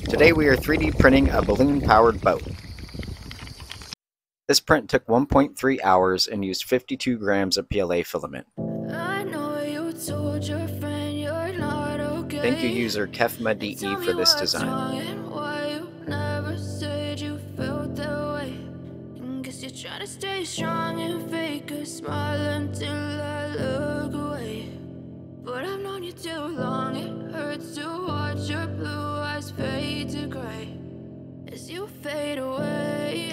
Today we are 3D printing a balloon-powered boat. This print took 1.3 hours and used 52 grams of PLA filament. Thank you user KefmaDE for this design. Try to stay strong and fake a smile until I look away. But I've known you too long, it hurts to watch your blue eyes fade to gray as you fade away,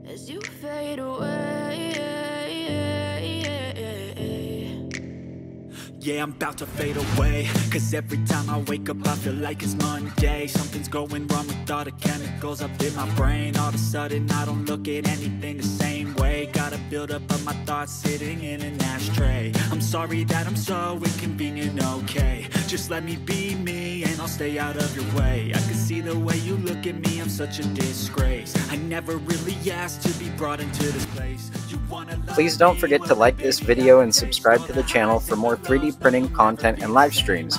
as you fade away. Yeah, I'm about to fade away, cause every time I wake up I feel like it's Monday. Something's going wrong with all the chemicals up in my brain. All of a sudden I don't look at anything the same way. Gotta build up of my thoughts sitting in an ashtray. I'm sorry that I'm so inconvenient, okay. Just let me be me and I'll stay out of your way. I can see the way you look at me, I'm such a disgrace. I never really asked to be brought into this place. Please don't forget to like this video and subscribe to the channel for more 3D printing content and live streams.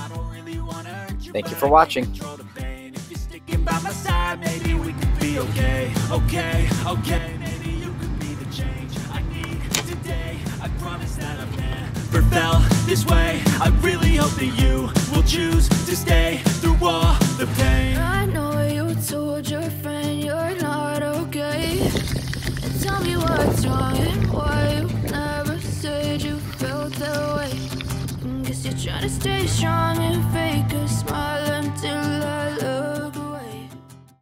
Thank you for watching. Felt this way. I really hope that you will choose to stay through all the pain. I know you told your friend you're not okay, and tell me what's wrong and why you never said you felt that way. Guess you're trying to stay strong and fake